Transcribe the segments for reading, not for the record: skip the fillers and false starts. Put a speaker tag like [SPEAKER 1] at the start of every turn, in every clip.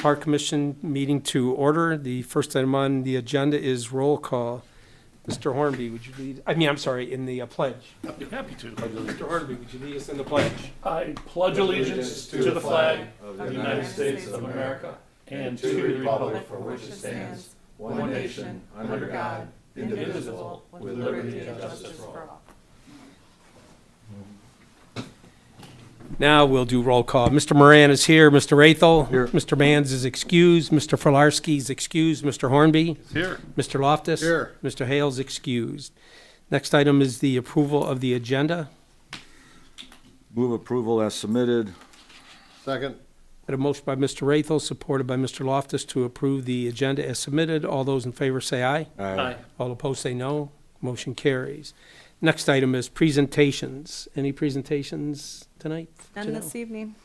[SPEAKER 1] Park Commission meeting to order. The first item on the agenda is roll call. Mr. Hornby, would you lead, in the pledge.
[SPEAKER 2] I'd be happy to.
[SPEAKER 1] Mr. Hornby, would you lead us in the pledge?
[SPEAKER 2] I pledge allegiance to the flag of the United States of America and to the republic for which it stands, one nation, under God, indivisible, with liberty and justice for all.
[SPEAKER 1] Now we'll do roll call. Mr. Moran is here. Mr. Rathel.
[SPEAKER 3] Here.
[SPEAKER 1] Mr. Manns is excused. Mr. Filarski is excused. Mr. Hornby.
[SPEAKER 2] Here.
[SPEAKER 1] Mr. Loftus.
[SPEAKER 3] Here.
[SPEAKER 1] Mr. Hales excused. Next item is the approval of the agenda.
[SPEAKER 3] Move approval as submitted.
[SPEAKER 4] Second.
[SPEAKER 1] Had a motion by Mr. Rathel, supported by Mr. Loftus to approve the agenda as submitted. All those in favor say aye.
[SPEAKER 2] Aye.
[SPEAKER 1] All opposed say no. Motion carries. Next item is presentations. Any presentations tonight?
[SPEAKER 5] None this evening.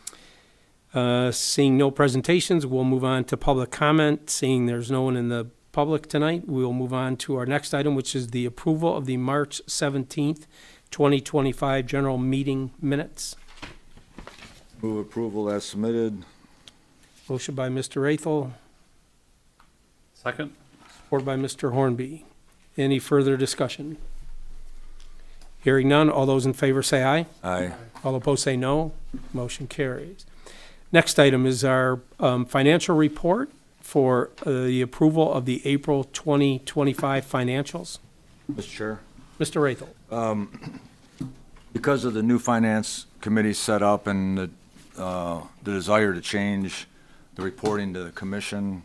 [SPEAKER 1] Seeing no presentations, we'll move on to public comment. Seeing there's no one in the public tonight, we'll move on to our next item, which is the approval of the March 17th, 2025 general meeting minutes.
[SPEAKER 3] Move approval as submitted.
[SPEAKER 1] Motion by Mr. Rathel,
[SPEAKER 2] Second.
[SPEAKER 1] supported by Mr. Hornby. Any further discussion? Hearing none, all those in favor say aye.
[SPEAKER 3] Aye.
[SPEAKER 1] All opposed say no. Motion carries. Next item is our financial report for the approval of the April 2025 financials.
[SPEAKER 3] Mr. Chair,
[SPEAKER 1] Mr. Rathel.
[SPEAKER 3] because of the new finance committee set up and the desire to change the reporting to the commission,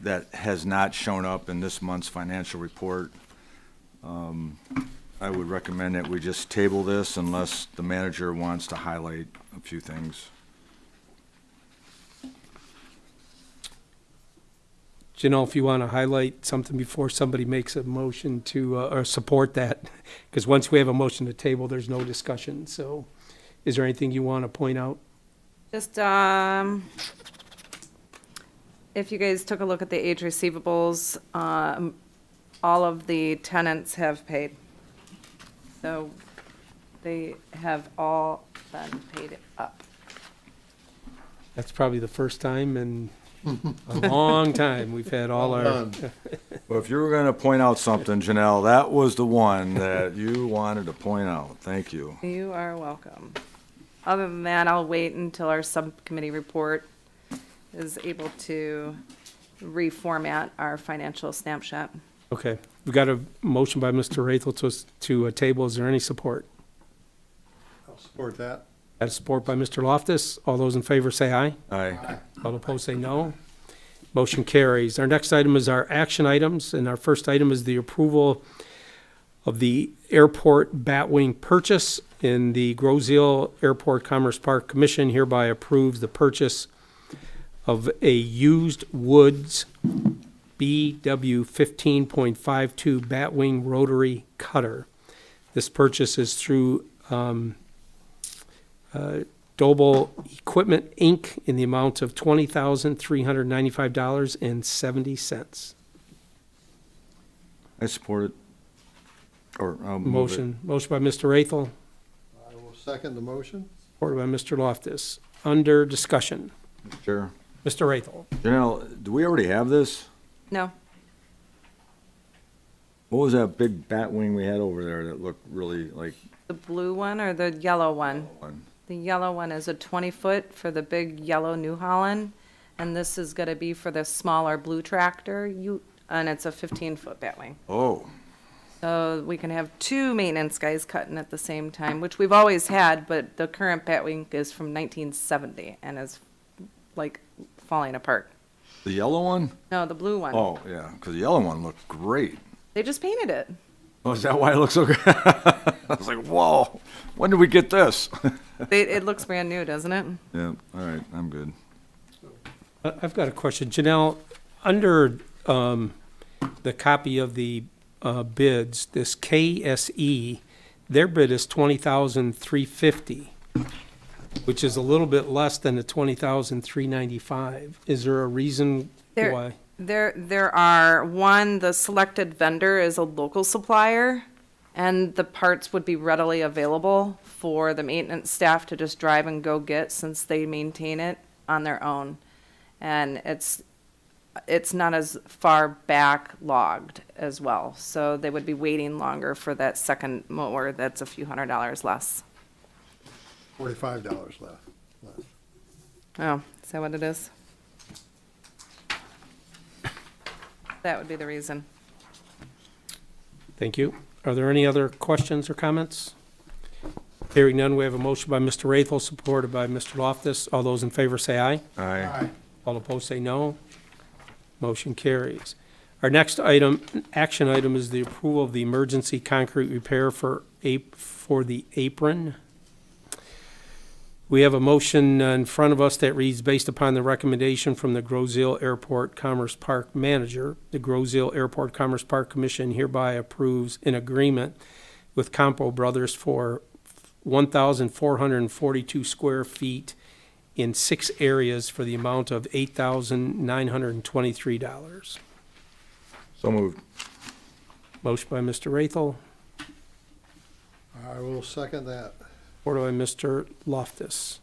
[SPEAKER 3] that has not shown up in this month's financial report, I would recommend that we just table this unless the manager wants to highlight a few things.
[SPEAKER 1] Janelle, if you want to highlight something before somebody makes a motion to, or support that, because once we have a motion to table, there's no discussion. So is there anything you want to point out?
[SPEAKER 5] Just, if you guys took a look at the age receivables, all of the tenants have paid. So they have all been paid up.
[SPEAKER 1] That's probably the first time in a long time we've had all our,
[SPEAKER 3] Well, if you were going to point out something, Janelle, that was the one that you wanted to point out. Thank you.
[SPEAKER 5] You are welcome. Other than that, I'll wait until our subcommittee report is able to reformat our financial snapshot.
[SPEAKER 1] okay. We've got a motion by Mr. Rathel to table. Is there any support?
[SPEAKER 4] I'll support that.
[SPEAKER 1] Got a support by Mr. Loftus. All those in favor say aye.
[SPEAKER 3] Aye.
[SPEAKER 1] All opposed say no. Motion carries. Our next item is our action items, and our first item is the approval of the airport Batwing purchase. In the Groseal Airport Commerce Park Commission hereby approves the purchase of a used Woods BW 15.52 Batwing rotary cutter. This purchase is through Doble Equipment, Inc. in the amount of $20,395.70.
[SPEAKER 3] I support it. Or I'll move it.
[SPEAKER 1] Motion by Mr. Rathel,
[SPEAKER 4] I will second the motion.
[SPEAKER 1] supported by Mr. Loftus. Under discussion,
[SPEAKER 3] Sure.
[SPEAKER 1] Mr. Rathel.
[SPEAKER 3] Janelle, do we already have this?
[SPEAKER 5] No,
[SPEAKER 3] What was that big bat wing we had over there that looked really like
[SPEAKER 5] the blue one or the yellow one?
[SPEAKER 3] one?
[SPEAKER 5] The yellow one is a 20-foot for the big yellow New Holland, and this is gonna be for the smaller blue tractor, and it's a 15-foot Batwing.
[SPEAKER 3] Oh,
[SPEAKER 5] So we can have two maintenance guys cutting at the same time, which we've always had, but the current Batwing is from 1970 and is like falling apart.
[SPEAKER 3] the yellow one?
[SPEAKER 5] No, the blue one.
[SPEAKER 3] Oh, yeah, because the yellow one looked great.
[SPEAKER 5] They just painted it.
[SPEAKER 3] Oh, is that why it looks so good? I was like, whoa, when did we get this?
[SPEAKER 5] It looks brand new, doesn't it?
[SPEAKER 3] Yeah, all right, I'm good.
[SPEAKER 1] I've got a question. Janelle, under the copy of the bids, this KSE, their bid is $20,350, which is a little bit less than the $20,395. Is there a reason
[SPEAKER 5] There-
[SPEAKER 1] why?
[SPEAKER 5] There are, the selected vendor is a local supplier, and the parts would be readily available for the maintenance staff to just drive and go get since they maintain it. on their own. And it's not as far backlogged as well. So they would be waiting longer for that second mower that's a few $100s less.
[SPEAKER 4] $45 less.
[SPEAKER 5] Oh, is that what it is? That would be the reason.
[SPEAKER 1] Thank you. Are there any other questions or comments? Hearing none, we have a motion by Mr. Rathel, supported by Mr. Loftus. All those in favor say aye.
[SPEAKER 3] Aye.
[SPEAKER 1] All opposed say no. Motion carries. Our next item, action item, is the approval of the emergency concrete repair for the Apron. We have a motion in front of us that reads, based upon the recommendation from the Groseal Airport Commerce Park Manager, the Groseal Airport Commerce Park Commission hereby approves an agreement with Compeau Brothers for 1,442 square feet in 6 areas for the amount of $8,923.
[SPEAKER 3] So moved.
[SPEAKER 1] Motion by Mr. Rathel,
[SPEAKER 4] I will second that.
[SPEAKER 1] supported by Mr. Loftus.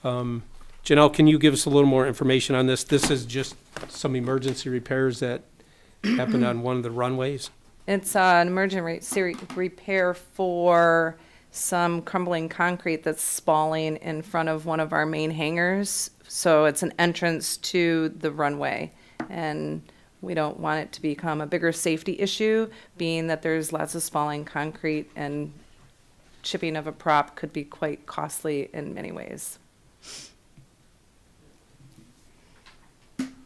[SPEAKER 1] Janelle, can you give us a little more information on this? This is just some emergency repairs that happened on one of the runways?
[SPEAKER 5] It's an emergency repair for some crumbling concrete that's spalling in front of one of our main hangars. So it's an entrance to the runway. And we don't want it to become a bigger safety issue, being that there's lots of spalling concrete, and chipping of a prop could be quite costly in many ways.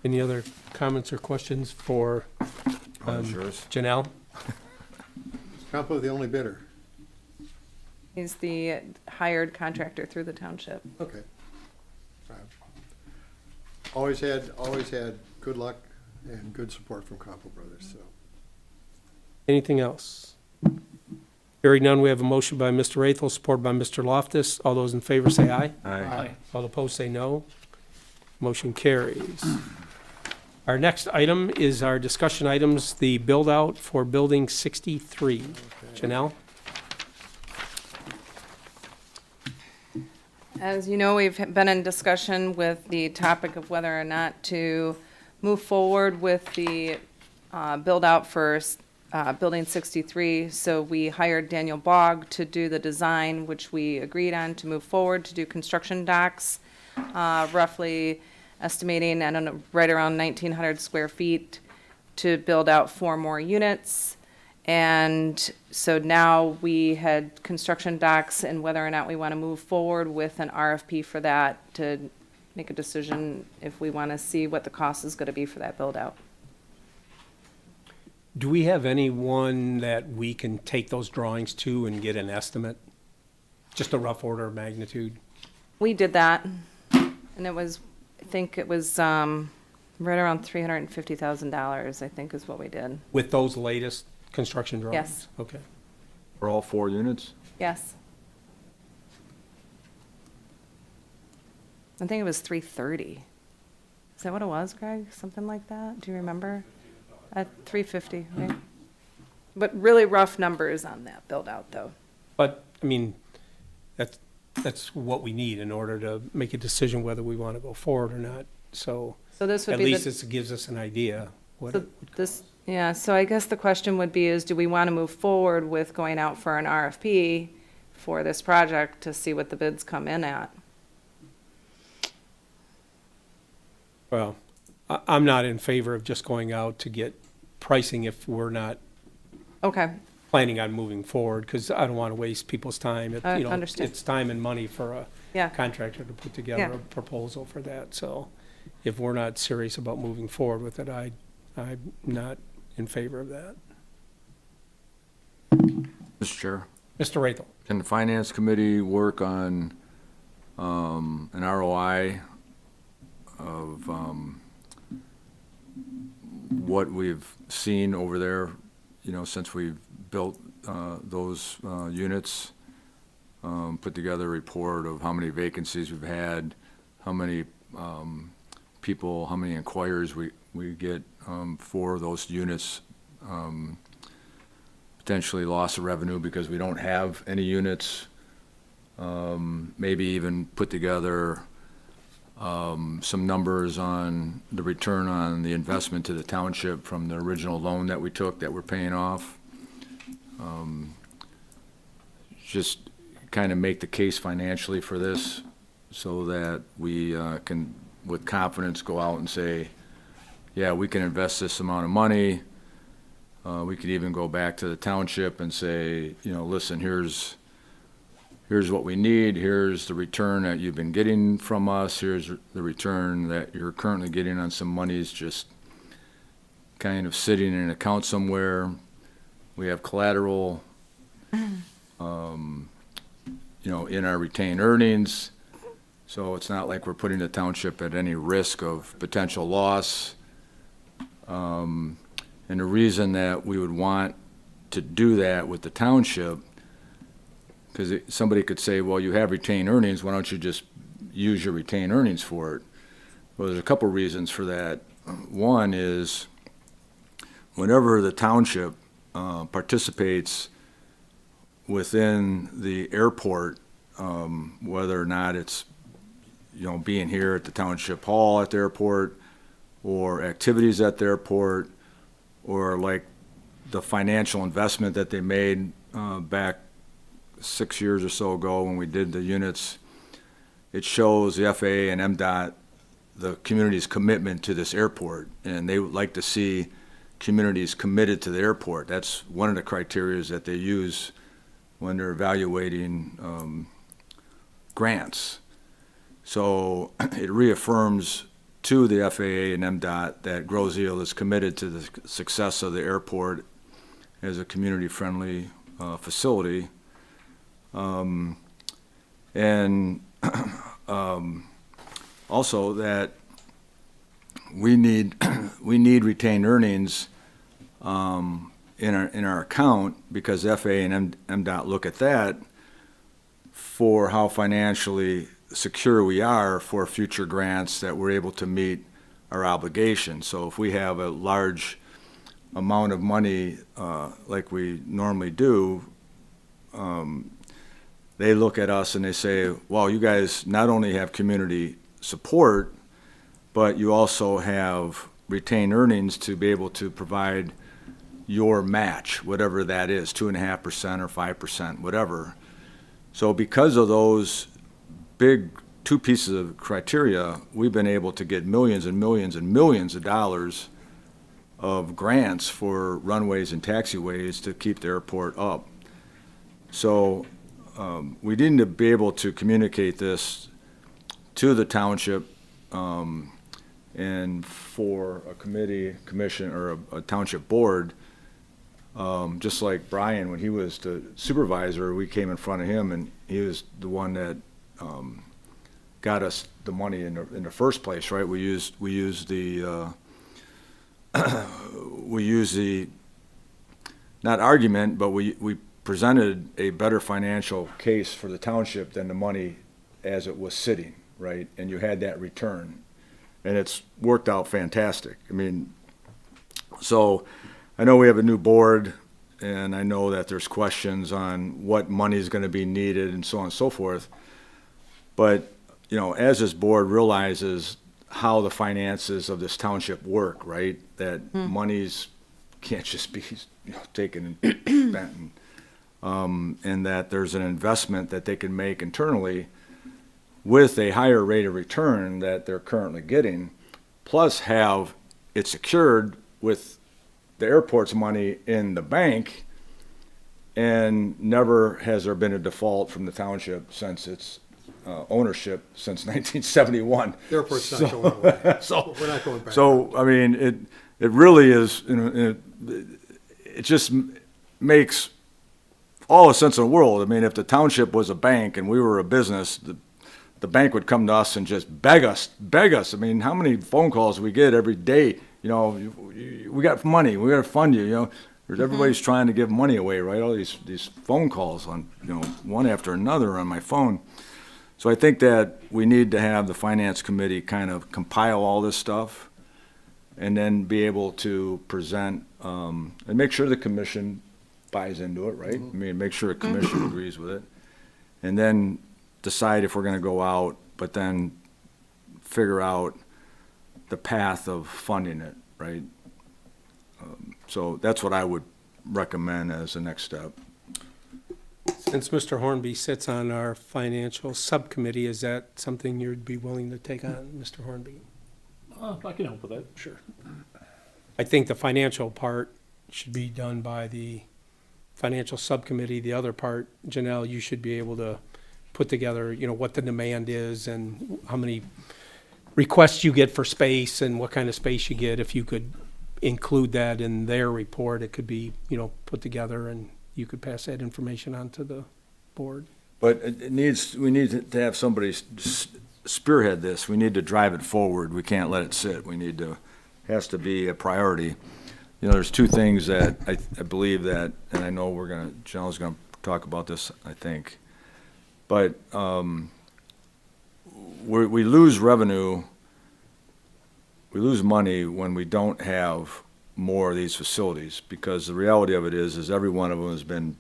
[SPEAKER 1] Any other comments or questions for
[SPEAKER 3] Yours.
[SPEAKER 1] Janelle?
[SPEAKER 4] Compo the only bidder.
[SPEAKER 5] He's the hired contractor through the township.
[SPEAKER 4] Okay. Always had good luck and good support from Compo Brothers, so.
[SPEAKER 1] Anything else? Hearing none, we have a motion by Mr. Rathel, supported by Mr. Loftus. All those in favor say aye.
[SPEAKER 3] Aye.
[SPEAKER 1] All opposed say no. Motion carries. Our next item is our discussion items, the build-out for Building 63. Janelle?
[SPEAKER 5] As you know, we've been in discussion with the topic of whether or not to move forward with the build-out for Building 63. So we hired Daniel Bogg to do the design, which we agreed on to move forward to do construction docks, roughly estimating, I don't know, right around 1,900 square feet to build out 4 more units. And so now we had construction docks, and whether or not we want to move forward with an RFP for that to make a decision if we want to see what the cost is going to be for that build out.
[SPEAKER 1] Do we have anyone that we can take those drawings to and get an estimate? Just a rough order of magnitude?
[SPEAKER 5] We did that, and it was, I think it was right around $350,000, I think is what we did.
[SPEAKER 1] With those latest construction drawings?
[SPEAKER 5] Yes.
[SPEAKER 1] Okay.
[SPEAKER 3] For all 4 units?
[SPEAKER 5] Yes. I think it was 330. Is that what it was, Greg? Something like that? Do you remember? At 350, right? But really rough numbers on that build out, though.
[SPEAKER 1] But, I mean, that's what we need in order to make a decision whether we want to go forward or not. So
[SPEAKER 5] So this would
[SPEAKER 1] at
[SPEAKER 5] be
[SPEAKER 1] least
[SPEAKER 5] the,
[SPEAKER 1] this gives us an idea what
[SPEAKER 5] so
[SPEAKER 1] it would
[SPEAKER 5] this, yeah, so I guess the question would be is, do we want to move forward with going out for an RFP for this project to see what the bids come in at?
[SPEAKER 1] Well, I'm not in favor of just going out to get pricing if we're not
[SPEAKER 5] Okay,
[SPEAKER 1] planning on moving forward, because I don't want to waste people's time. It-
[SPEAKER 5] I
[SPEAKER 1] you know,
[SPEAKER 5] understand.
[SPEAKER 1] It's time and money for a
[SPEAKER 5] yeah,
[SPEAKER 1] contractor to put together
[SPEAKER 5] Yeah.
[SPEAKER 1] a proposal for that. So if we're not serious about moving forward with it, I'm not in favor of that.
[SPEAKER 3] Mr. Chair,
[SPEAKER 1] Mr. Rathel?
[SPEAKER 3] can the Finance Committee work on an ROI of what we've seen over there, you know, since we've built those units? Put together a report of how many vacancies we've had, how many people, how many inquiries we get for those units, potentially loss of revenue because we don't have any units. Maybe even put together some numbers on the return on the investment to the township from the original loan that we took that we're paying off. Just kind of make the case financially for this so that we can, with confidence, go out and say, yeah, we can invest this amount of money. We could even go back to the township and say, you know, listen, here's what we need, here's the return that you've been getting from us, here's the return that you're currently getting on some monies just kind of sitting in an account somewhere. We have collateral, you know, in our retained earnings, so it's not like we're putting the township at any risk of potential loss. And the reason that we would want to do that with the township, because somebody could say, well, you have retained earnings, why don't you just use your retained earnings for it? Well, there's a couple reasons for that. One is whenever the township participates within the airport, whether or not it's, you know, being here at the township hall at the airport or activities at the airport, or like the financial investment that they made back 6 years or so ago when we did the units, it shows the FAA and MDOT the community's commitment to this airport, and they would like to see communities committed to the airport. That's one of the criteria that they use when they're evaluating grants. So it reaffirms to the FAA and MDOT that Groseal is committed to the success of the airport as a community-friendly facility. And also that we need retained earnings in our account, because FAA and MDOT look at that for how financially secure we are for future grants that we're able to meet our obligations. So if we have a large amount of money like we normally do, they look at us and they say, well, you guys not only have community support, but you also have retained earnings to be able to provide your match, whatever that is, 2.5% or 5%, whatever. So because of those big two pieces of criteria, we've been able to get millions and millions and millions of dollars of grants for runways and taxiways to keep the airport up. So we need to be able to communicate this to the township, and for a commission, or a township board, just like Brian, when he was the supervisor, we came in front of him, and he was the one that got us the money in the first place, right? We used the not argument, but we presented a better financial case for the township than the money as it was sitting, right? And you had that return, and it's worked out fantastic. I mean, so I know we have a new board, and I know that there's questions on what money is going to be needed and so on and so forth. But, you know, as this board realizes how the finances of this township work, right? That monies can't just be, you know, taken and spent, and that there's an investment that they can make internally with a higher rate of return that they're currently getting, plus have it secured with the airport's money in the bank, and never has there been a default from the township since its ownership since 1971.
[SPEAKER 4] The airport's not going away.
[SPEAKER 3] So
[SPEAKER 4] We're not going back.
[SPEAKER 3] So, I mean, it really is, you know, it just makes all the sense in the world. I mean, if the township was a bank and we were a business, the bank would come to us and just beg us. I mean, how many phone calls do we get every day? You know, we got money, we got to fund you, you know. Everybody's trying to give money away, right? All these phone calls on, you know, one after another on my phone. So I think that we need to have the finance committee kind of compile all this stuff and then be able to present, and make sure the commission buys into it, right? I mean, make sure the commission agrees with it. And then decide if we're going to go out, but then figure out the path of funding it, right? So that's what I would recommend as the next step.
[SPEAKER 1] Since Mr. Hornby sits on our financial subcommittee, is that something you'd be willing to take on, Mr. Hornby?
[SPEAKER 2] I can help with that, sure.
[SPEAKER 1] I think the financial part should be done by the financial subcommittee. The other part, Janelle, you should be able to put together, what the demand is and how many requests you get for space and what kind of space you get. If you could include that in their report, it could be, put together and you could pass that information on to the board.
[SPEAKER 3] But we need to have somebody spearhead this. We need to drive it forward. We can't let it sit. Has to be a priority. There's two things that I believe that, and I know Janelle's gonna talk about this, I think. But, we lose revenue, we lose money when we don't have more of these facilities, because the reality of it is every one of them has been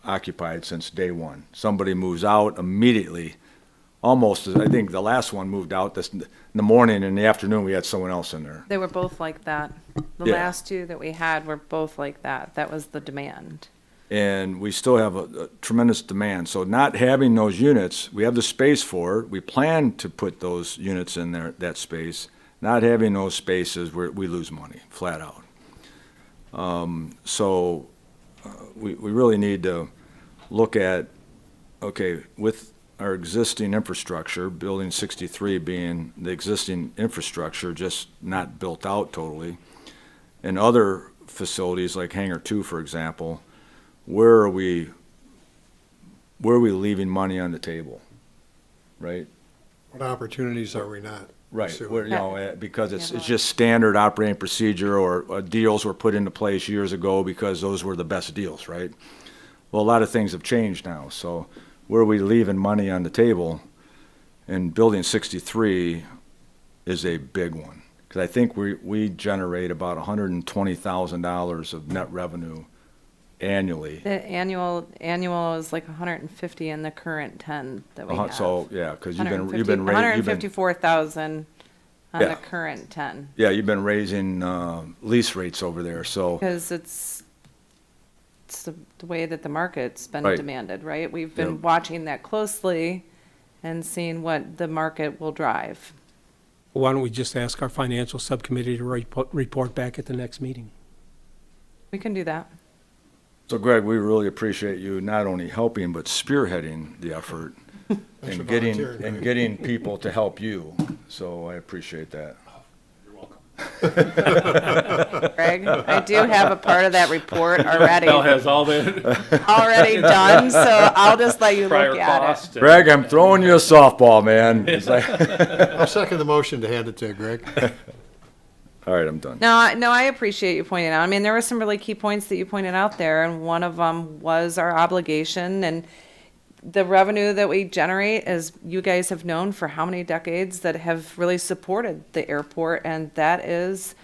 [SPEAKER 3] occupied since day one. Somebody moves out immediately, almost, I think the last one moved out in the morning, in the afternoon, we had someone else in there.
[SPEAKER 5] They were both like that. The
[SPEAKER 3] Yeah.
[SPEAKER 5] last two that we had were both like that. That was the demand.
[SPEAKER 3] And we still have a tremendous demand. So not having those units, we have the space for it. We plan to put those units in there, that space. Not having those spaces, we lose money, flat out. We really need to look at, okay, with our existing infrastructure, Building 63 being the existing infrastructure, just not built out totally, and other facilities like Hangar 2, for example, where are we leaving money on the table, right?
[SPEAKER 4] What opportunities are we not?
[SPEAKER 3] Right,
[SPEAKER 4] pursuing?
[SPEAKER 3] because it's just standard operating procedure, or deals were put into place years ago because those were the best deals, right? Well, a lot of things have changed now, so where are we leaving money on the table? And Building 63 is a big one, because I think we generate about $120,000 of net revenue annually.
[SPEAKER 5] The annual is like 150 in the current 10 that we have.
[SPEAKER 3] So, yeah, because you've been
[SPEAKER 5] 154,000 on
[SPEAKER 3] Yeah.
[SPEAKER 5] the current 10.
[SPEAKER 3] yeah, you've been raising lease rates over there, so.
[SPEAKER 5] Because it's the way that the market's been
[SPEAKER 3] Right.
[SPEAKER 5] demanded, right? We've been
[SPEAKER 3] Yep.
[SPEAKER 5] watching that closely and seeing what the market will drive.
[SPEAKER 1] Why don't we just ask our financial subcommittee to report back at the next meeting?
[SPEAKER 5] We can do that.
[SPEAKER 3] So Greg, we really appreciate you not only helping, but spearheading the effort
[SPEAKER 4] Thanks for
[SPEAKER 3] and
[SPEAKER 4] volunteering.
[SPEAKER 3] getting people to help you. So I appreciate that.
[SPEAKER 2] You're welcome.
[SPEAKER 5] Greg, I do have a part of that report already
[SPEAKER 2] Bell has all the
[SPEAKER 5] done, so I'll just let you
[SPEAKER 2] prior
[SPEAKER 5] look at it.
[SPEAKER 2] cost.
[SPEAKER 3] Greg, I'm throwing you a softball, man. It's like,
[SPEAKER 4] I'll second the motion to hand it to Greg.
[SPEAKER 3] all right, I'm done.
[SPEAKER 5] No, I appreciate you pointing out. I mean, there were some really key points that you pointed out there, and one of them was our obligation and the revenue that we generate, as you guys have known for how many decades, that have really supported the airport, and that is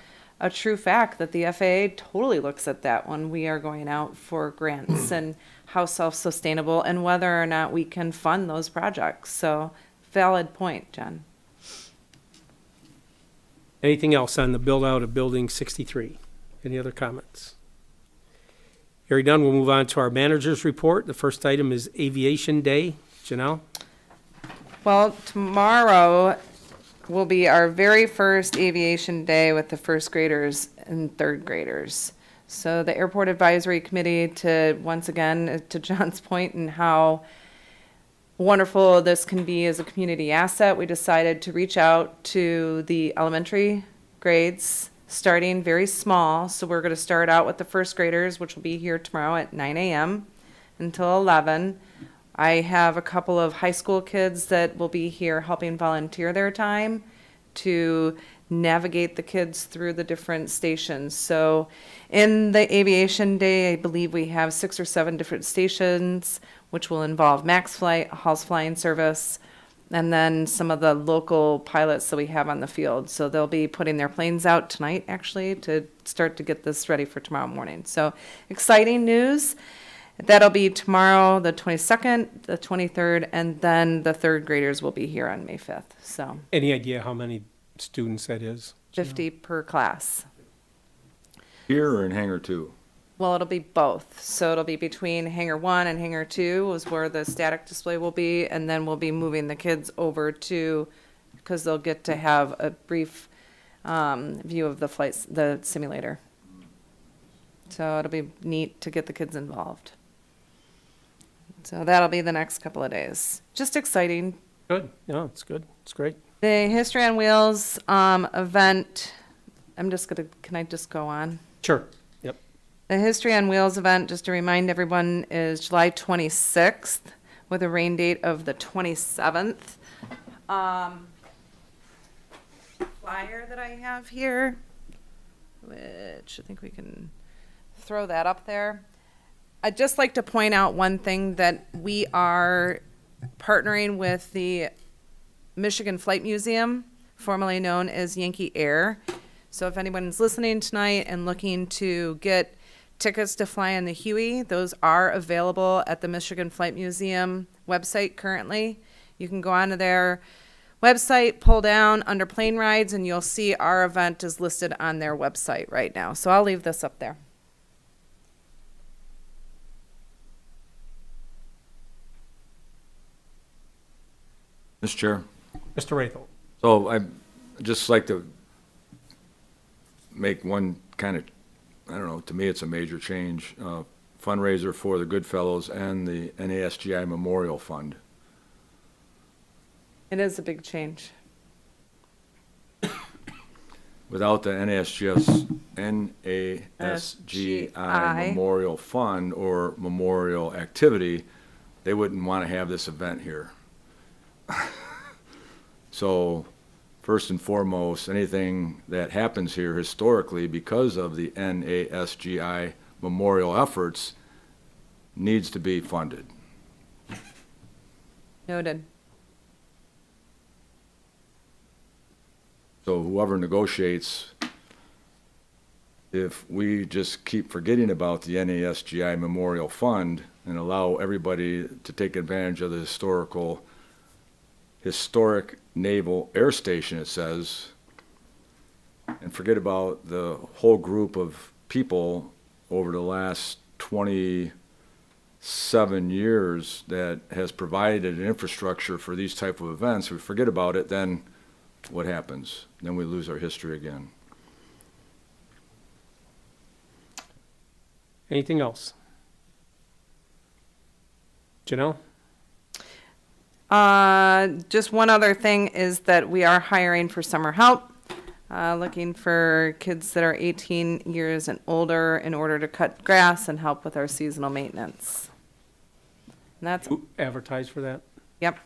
[SPEAKER 5] a true fact that the FAA totally looks at that when we are going out for grants and how self-sustainable and whether or not we can fund those projects. So, valid point, Jen.
[SPEAKER 1] Anything else on the build-out of Building 63? Any other comments? Hearing none, we'll move on to our manager's report. The first item is Aviation Day. Janelle?
[SPEAKER 5] Well, tomorrow will be our very first aviation day with the first graders and third graders. So the Airport Advisory Committee, to once again, to John's point, and how wonderful this can be as a community asset, we decided to reach out to the elementary grades, starting very small. So we're going to start out with the first graders, which will be here tomorrow at 9 a.m. until 11. I have a couple of high school kids that will be here helping volunteer their time to navigate the kids through the different stations. So in the Aviation Day, I believe we have 6 or 7 different stations, which will involve Max Flight, Hall's Flying Service, and then some of the local pilots that we have on the field. So they'll be putting their planes out tonight, actually, to start to get this ready for tomorrow morning. So exciting news. That'll be tomorrow, the 22nd, the 23rd, and then the third graders will be here on May 5th. So
[SPEAKER 1] Any idea how many students that is?
[SPEAKER 5] 50 per class.
[SPEAKER 3] Here or in hangar 2?
[SPEAKER 5] Well, it'll be both. So it'll be between hangar 1 and hangar 2 is where the static display will be, and then we'll be moving the kids over to, because they'll get to have a brief view of the flights, the simulator. So it'll be neat to get the kids involved. So that'll be the next couple of days. Just exciting.
[SPEAKER 1] Good, yeah, it's good, it's great.
[SPEAKER 5] The History on Wheels event, can I just go on?
[SPEAKER 1] Sure, yep.
[SPEAKER 5] The History on Wheels event, just to remind everyone, is July 26th with a rain date of the 27th. Flyer that I have here, which I think we can throw that up there. I'd just like to point out one thing, that we are partnering with the Michigan Flight Museum, formerly known as Yankee Air. So if anyone's listening tonight and looking to get tickets to fly on the Huey, those are available at the Michigan Flight Museum website currently. You can go onto their website, pull down under plane rides, and you'll see our event is listed on their website right now. So I'll leave this up there.
[SPEAKER 3] Mr. Chair?
[SPEAKER 1] Mr. Rathel.
[SPEAKER 3] So I'd just like to make one kind of, I don't know, to me it's a major change, fundraiser for the Goodfellows and the NASGI Memorial Fund.
[SPEAKER 5] It is a big change.
[SPEAKER 3] Without the NASGI Memorial Fund or memorial activity, they wouldn't want to have this event here. So, first and foremost, anything that happens here historically because of the NASGI memorial efforts needs to be funded.
[SPEAKER 5] Noted.
[SPEAKER 3] So whoever negotiates, if we just keep forgetting about the NASGI Memorial Fund and allow everybody to take advantage of the historic Naval Air Station, it says, and forget about the whole group of people over the last 27 years that has provided an infrastructure for these type of events, we forget about it, then what happens? Then we lose our history again.
[SPEAKER 1] Anything else? Janelle?
[SPEAKER 5] Just one other thing is that we are hiring for summer help, looking for kids that are 18 years and older in order to cut grass and help with our seasonal maintenance. And that's,
[SPEAKER 1] Who advertised for that?
[SPEAKER 5] yep.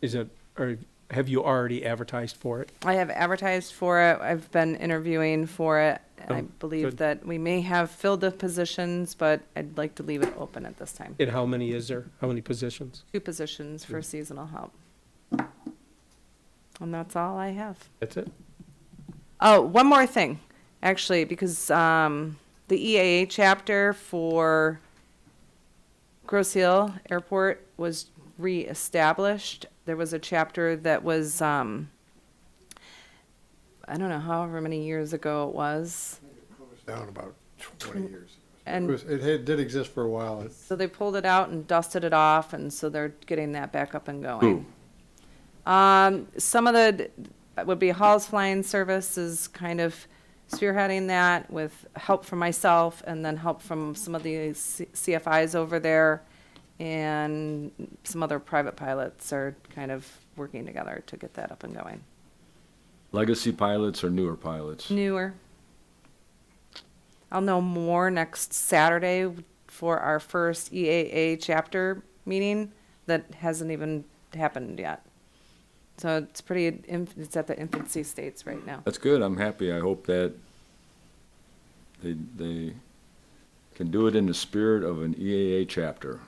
[SPEAKER 1] Is it, or have you already advertised for it?
[SPEAKER 5] I have advertised for it. I've been interviewing for it. I
[SPEAKER 1] Oh,
[SPEAKER 5] believe
[SPEAKER 1] good.
[SPEAKER 5] that we may have filled the positions, but I'd like to leave it open at this time.
[SPEAKER 1] And how many is there? How many positions?
[SPEAKER 5] 2 positions for seasonal help. And that's all I have.
[SPEAKER 1] That's it?
[SPEAKER 5] Oh, one more thing, actually, because the EAA chapter for Grosse Ile Airport was reestablished. There was a chapter that was, I don't know, however many years ago it was.
[SPEAKER 4] Down about 20 years.
[SPEAKER 5] And
[SPEAKER 4] Did exist for a while.
[SPEAKER 5] so they pulled it out and dusted it off, and so they're getting that back up and going. Some of the, would be Hall's Flying Service is kind of spearheading that with help from myself and then help from some of the CFIs over there. And some other private pilots are kind of working together to get that up and going.
[SPEAKER 3] Legacy pilots or newer pilots?
[SPEAKER 5] Newer. I'll know more next Saturday for our first EAA chapter meeting that hasn't even happened yet. So it's it's at the infancy states right now.
[SPEAKER 3] That's good. I'm happy. I hope that they can do it in the spirit of an EAA chapter.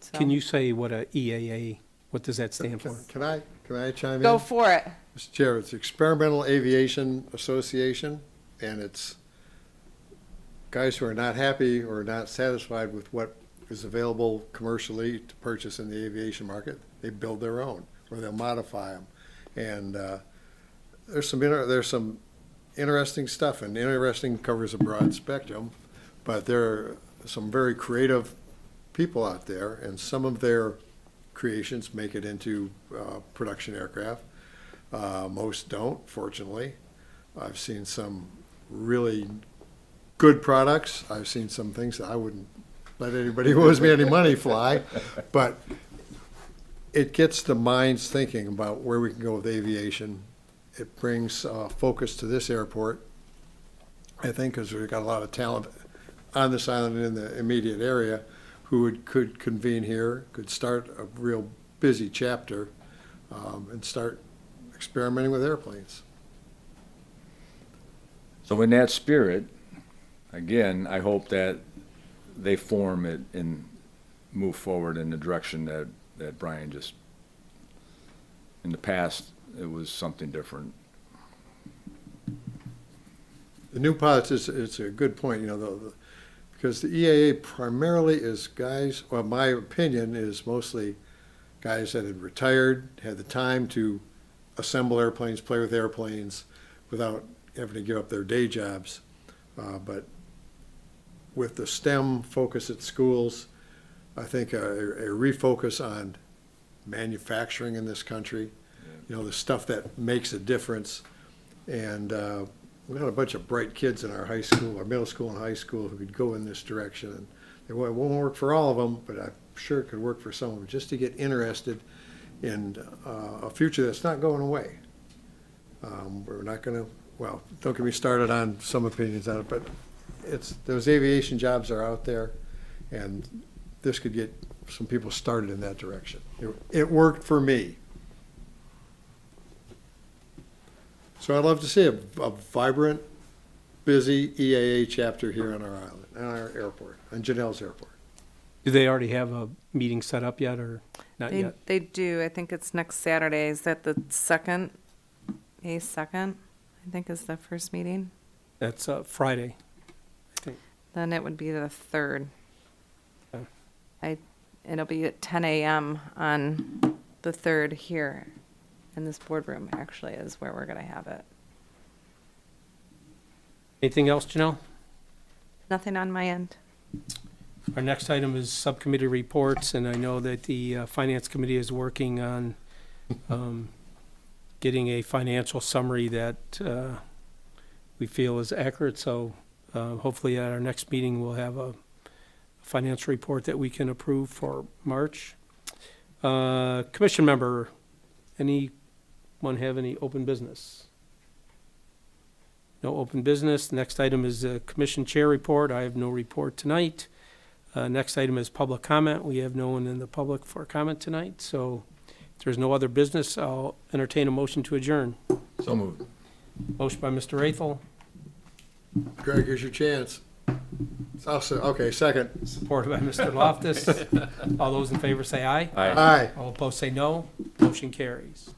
[SPEAKER 5] So
[SPEAKER 1] Can you say what a EAA, what does that stand for?
[SPEAKER 4] Can I chime in?
[SPEAKER 5] go for it?
[SPEAKER 4] Mr. Chair, it's Experimental Aviation Association, and it's guys who are not happy or not satisfied with what is available commercially to purchase in the aviation market, they build their own, or they'll modify them. And there's some interesting stuff, and interesting covers a broad spectrum, but there are some very creative people out there, and some of their creations make it into production aircraft. Most don't, fortunately. I've seen some really good products. I've seen some things that I wouldn't let anybody who owes me any money fly, but it gets the minds thinking about where we can go with aviation. It brings focus to this airport, I think, because we've got a lot of talent on this island and in the immediate area who could convene here, could start a real busy chapter, and start experimenting with airplanes.
[SPEAKER 3] So in that spirit, again, I hope that they form it and move forward in the direction that Brian just, in the past, it was something different.
[SPEAKER 4] The new pilots it's a good point, because the EAA primarily is guys, well, my opinion is mostly guys that had retired, had the time to assemble airplanes, play with airplanes without having to give up their day jobs. But with the STEM focus at schools, I think a refocus on manufacturing in this country, the stuff that makes a difference. And we got a bunch of bright kids in our high school, our middle school and high school who could go in this direction. And it won't work for all of them, but I'm sure it could work for some of them, just to get interested in a future that's not going away. We're not going to, well, don't get me started on some opinions on it, but those aviation jobs are out there, and this could get some people started in that direction. It worked for me. So I'd love to see a vibrant, busy EAA chapter here on our island, on our airport, on Janelle's airport.
[SPEAKER 1] Do they already have a meeting set up yet, or not yet?
[SPEAKER 5] They do. I think it's next Saturday. Is that the second? May 2nd, I think, is the first meeting.
[SPEAKER 1] That's Friday, I think.
[SPEAKER 5] Then it would be the 3rd.
[SPEAKER 1] Okay.
[SPEAKER 5] It'll be at 10 a.m. on the 3rd here in this boardroom, actually, is where we're going to have it.
[SPEAKER 1] Anything else, Janelle?
[SPEAKER 5] Nothing on my end.
[SPEAKER 1] Our next item is subcommittee reports, and I know that the Finance Committee is working on getting a financial summary that we feel is accurate. So hopefully at our next meeting, we'll have a financial report that we can approve for March. Commission member, anyone have any open business? No open business. Next item is the commission chair report. I have no report tonight. Next item is public comment. We have no one in the public for comment tonight. So if there's no other business, I'll entertain a motion to adjourn.
[SPEAKER 3] So moved.
[SPEAKER 1] Motion by Mr. Rathel,
[SPEAKER 4] Greg, here's your chance. Okay, second.
[SPEAKER 1] supported by Mr. Loftus. All those in favor say aye.
[SPEAKER 3] Aye.
[SPEAKER 4] Aye.
[SPEAKER 1] All opposed say no. Motion carries.